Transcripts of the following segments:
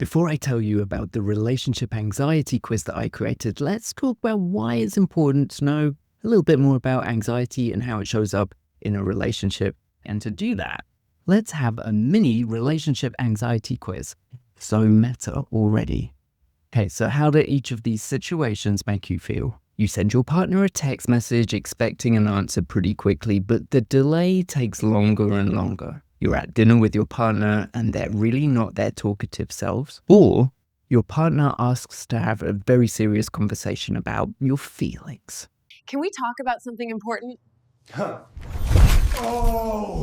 Before I tell you about the relationship anxiety quiz that I created, let's talk about why it's important to know a little bit more about anxiety and how it shows up in a relationship. And to do that, let's have a mini relationship anxiety quiz. So meta already. Okay, so how do each of these situations make you feel? You send your partner a text message expecting an answer pretty quickly, but the delay takes longer and longer. You're at dinner with your partner and they're really not their talkative selves. Or your partner asks to have a very serious conversation about your feelings. Can we talk about something important? Oh!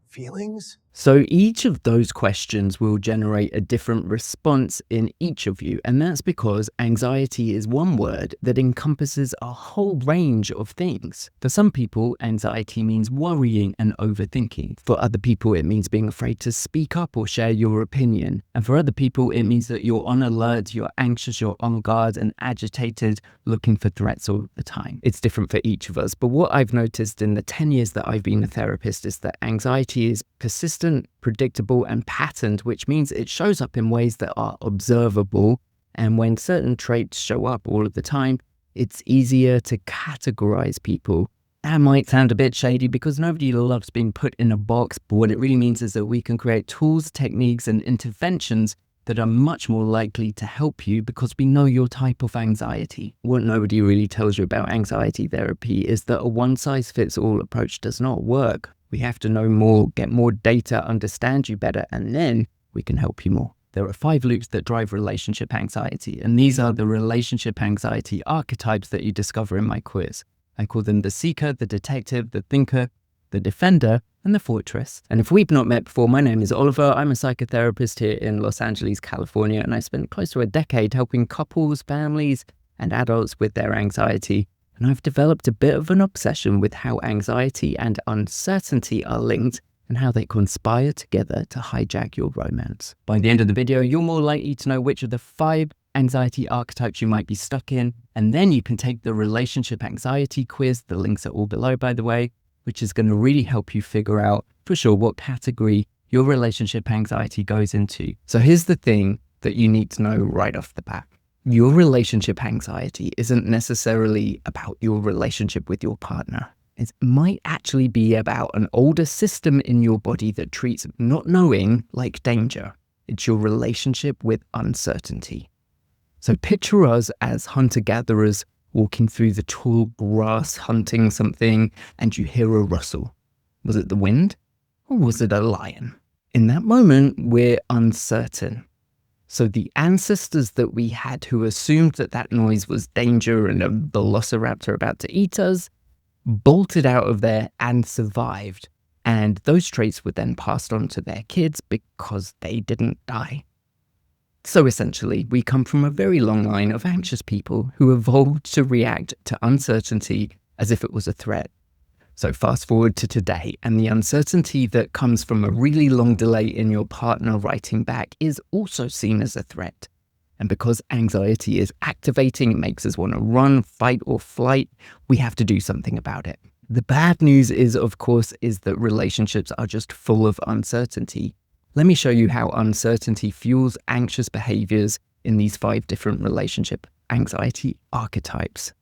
Feelings? So each of those questions will generate a different response in each of you. And that's because anxiety is one word that encompasses a whole range of things. For some people, anxiety means worrying and overthinking. For other people, it means being afraid to speak up or share your opinion. And for other people, it means that you're on alert, you're anxious, you're on guard and agitated, looking for threats all the time. It's different for each of us. But what I've noticed in the 10 years that I've been a therapist is that anxiety is persistent, predictable, and patterned, which means it shows up in ways that are observable. And when certain traits show up all of the time, it's easier to categorize people. That might sound a bit shady because nobody loves being put in a box, but what it really means is that we can create tools, techniques, and interventions that are much more likely to help you because we know your type of anxiety. What nobody really tells you about anxiety therapy is that a one-size-fits-all approach does not work. We have to know more, get more data, understand you better, and then we can help you more. There are 5 loops that drive relationship anxiety, and these are the relationship anxiety archetypes that you discover in my quiz. I call them the seeker, the detective, the thinker, the defender, and the fortress. And if we've not met before, my name is Oliver. I'm a psychotherapist here in Los Angeles, California, and I spent close to a decade helping couples, families, and adults with their anxiety. And I've developed a bit of an obsession with how anxiety and uncertainty are linked and how they conspire together to hijack your romance. By the end of the video, you're more likely to know which of the 5 anxiety archetypes you might be stuck in, and then you can take the relationship anxiety quiz. The links are all below, by the way, which is going to really help you figure out for sure what category your relationship anxiety goes into. So here's the thing that you need to know right off the bat. Your relationship anxiety isn't necessarily about your relationship with your partner. It might actually be about an older system in your body that treats not knowing like danger. It's your relationship with uncertainty. So picture us as hunter-gatherers walking through the tall grass hunting something and you hear a rustle. Was it the wind or was it a lion? In that moment, we're uncertain. So the ancestors that we had who assumed that that noise was danger and a velociraptor about to eat us, bolted out of there and survived. And those traits were then passed on to their kids because they didn't die. So essentially, we come from a very long line of anxious people who evolved to react to uncertainty as if it was a threat. So fast forward to today, and the uncertainty that comes from a really long delay in your partner writing back is also seen as a threat. And because anxiety is activating, it makes us want to run, fight, or flight, we have to do something about it. The bad news is, of course, is that relationships are just full of uncertainty. Let me show you how uncertainty fuels anxious behaviors in these 5 different relationship anxiety archetypes.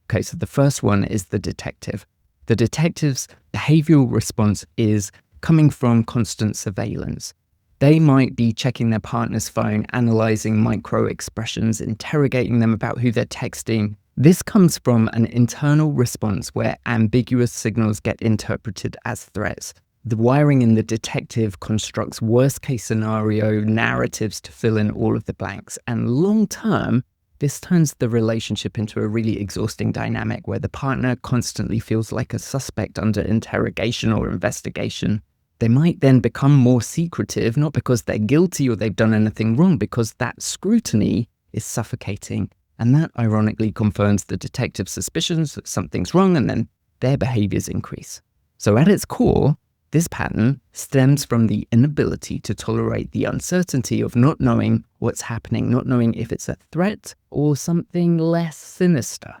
Okay, so the first one is the detective. The detective's behavioral response is coming from constant surveillance. They might be checking their partner's phone, analyzing micro expressions, interrogating them about who they're texting. This comes from an internal response where ambiguous signals get interpreted as threats. The wiring in the detective constructs worst-case scenario narratives to fill in all of the blanks. And long-term, this turns the relationship into a really exhausting dynamic where the partner constantly feels like a suspect under interrogation or investigation. They might then become more secretive, not because they're guilty or they've done anything wrong, because that scrutiny is suffocating. And that ironically confirms the detective's suspicions that something's wrong, and then their behaviors increase. So at its core, this pattern stems from the inability to tolerate the uncertainty of not knowing what's happening, not knowing if it's a threat or something less sinister.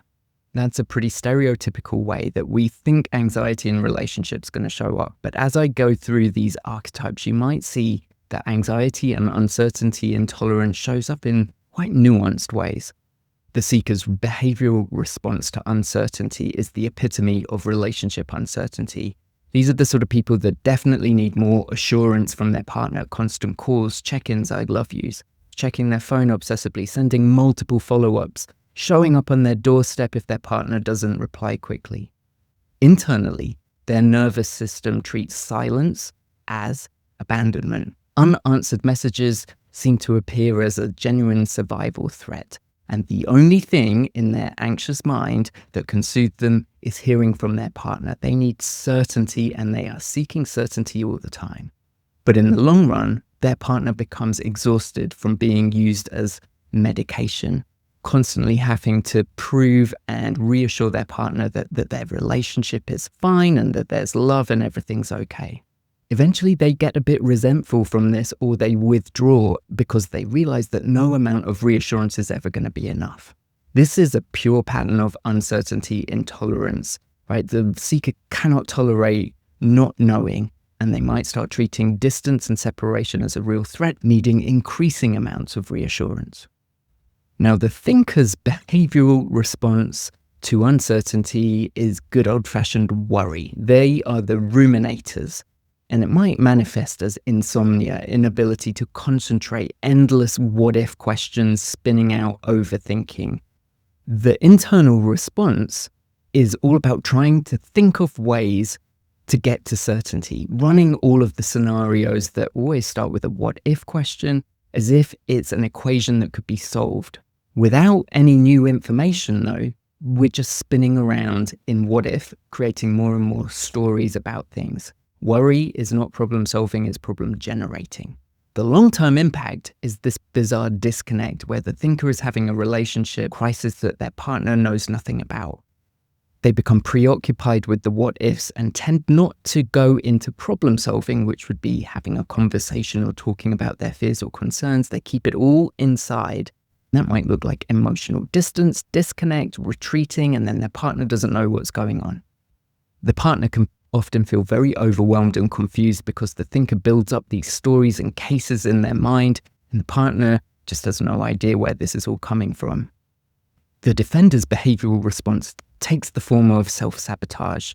That's a pretty stereotypical way that we think anxiety in relationships is going to show up. But as I go through these archetypes, you might see that anxiety and uncertainty intolerance shows up in quite nuanced ways. The seeker's behavioral response to uncertainty is the epitome of relationship uncertainty. These are the sort of people that definitely need more assurance from their partner, constant calls, check-ins, I love yous, checking their phone obsessively, sending multiple follow-ups, showing up on their doorstep if their partner doesn't reply quickly. Internally, their nervous system treats silence as abandonment. Unanswered messages seem to appear as a genuine survival threat. And the only thing in their anxious mind that can soothe them is hearing from their partner. They need certainty, and they are seeking certainty all the time. But in the long run, their partner becomes exhausted from being used as medication, constantly having to prove and reassure their partner that their relationship is fine and that there's love and everything's okay. Eventually, they get a bit resentful from this, or they withdraw because they realize that no amount of reassurance is ever going to be enough. This is a pure pattern of uncertainty intolerance, right? The seeker cannot tolerate not knowing, and they might start treating distance and separation as a real threat, needing increasing amounts of reassurance. Now, the thinker's behavioral response to uncertainty is good old-fashioned worry. They are the ruminators. And it might manifest as insomnia, inability to concentrate, endless what-if questions spinning out, overthinking. The internal response is all about trying to think of ways to get to certainty, running all of the scenarios that always start with a what-if question as if it's an equation that could be solved. Without any new information, though, we're just spinning around in what-if, creating more and more stories about things. Worry is not problem solving, it's problem generating. The long-term impact is this bizarre disconnect where the thinker is having a relationship crisis that their partner knows nothing about. They become preoccupied with the what-ifs and tend not to go into problem solving, which would be having a conversation or talking about their fears or concerns. They keep it all inside. That might look like emotional distance, disconnect, retreating, and then their partner doesn't know what's going on. The partner can often feel very overwhelmed and confused because the thinker builds up these stories and cases in their mind, and the partner just has no idea where this is all coming from. The defender's behavioral response takes the form of self-sabotage,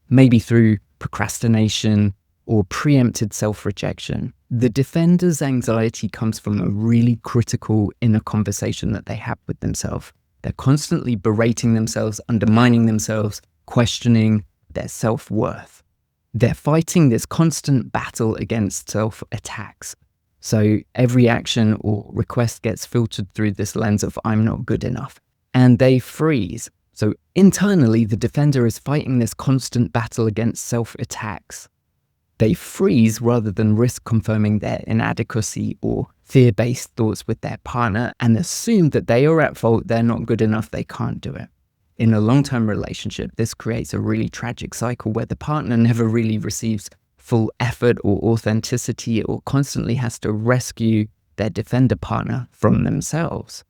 maybe through procrastination or preempted self-rejection. The defender's anxiety comes from a really critical inner conversation that they have with themselves. They're constantly berating themselves, undermining themselves, questioning their self-worth. They're fighting this constant battle against self-attacks. So every action or request gets filtered through this lens of I'm not good enough. And they freeze. So internally, the defender is fighting this constant battle against self-attacks. They freeze rather than risk confirming their inadequacy or fear-based thoughts with their partner and assume that they are at fault, they're not good enough, they can't do it. In a long-term relationship, this creates a really tragic cycle where the partner never really receives full effort or authenticity or constantly has to rescue their defender partner from themselves.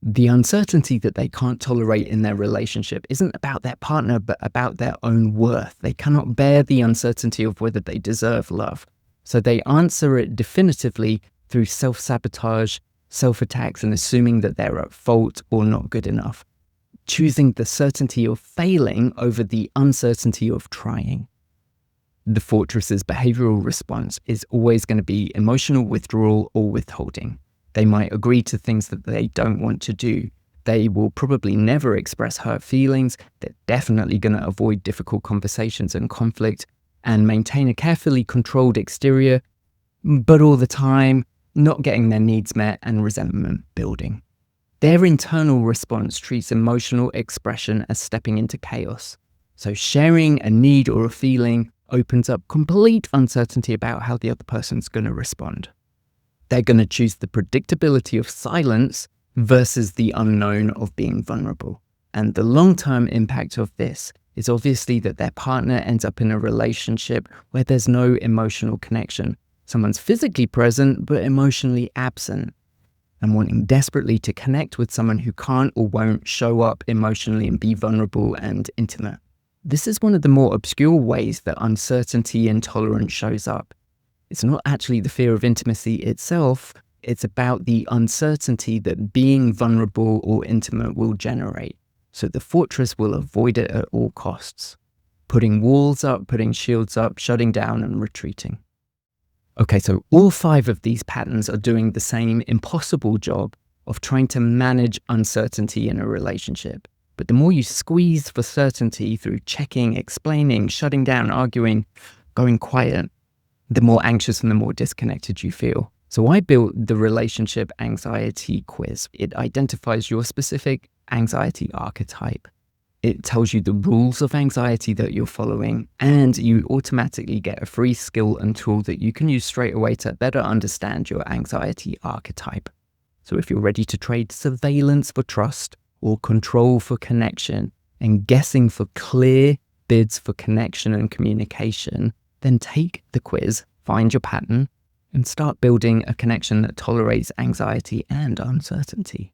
The uncertainty that they can't tolerate in their relationship isn't about their partner, but about their own worth. They cannot bear the uncertainty of whether they deserve love. So they answer it definitively through self-sabotage, self-attacks, and assuming that they're at fault or not good enough, choosing the certainty of failing over the uncertainty of trying. The fortress's behavioral response is always going to be emotional withdrawal or withholding. They might agree to things that they don't want to do. They will probably never express hurt feelings. They're definitely going to avoid difficult conversations and conflict and maintain a carefully controlled exterior, but all the time not getting their needs met and resentment building. Their internal response treats emotional expression as stepping into chaos. So sharing a need or a feeling opens up complete uncertainty about how the other person's going to respond. They're going to choose the predictability of silence versus the unknown of being vulnerable. And the long-term impact of this is obviously that their partner ends up in a relationship where there's no emotional connection. Someone's physically present, but emotionally absent, and wanting desperately to connect with someone who can't or won't show up emotionally and be vulnerable and intimate. This is one of the more obscure ways that uncertainty intolerance shows up. It's not actually the fear of intimacy itself. It's about the uncertainty that being vulnerable or intimate will generate. So the fortress will avoid it at all costs, putting walls up, putting shields up, shutting down and retreating. Okay, so all 5 of these patterns are doing the same impossible job of trying to manage uncertainty in a relationship. But the more you squeeze for certainty through checking, explaining, shutting down, arguing, going quiet, the more anxious and the more disconnected you feel. So I built the relationship anxiety quiz. It identifies your specific anxiety archetype. It tells you the rules of anxiety that you're following, and you automatically get a free skill and tool that you can use straight away to better understand your anxiety archetype. So if you're ready to trade surveillance for trust or control for connection and guessing for clear bids for connection and communication, then take the quiz, find your pattern, and start building a connection that tolerates anxiety and uncertainty.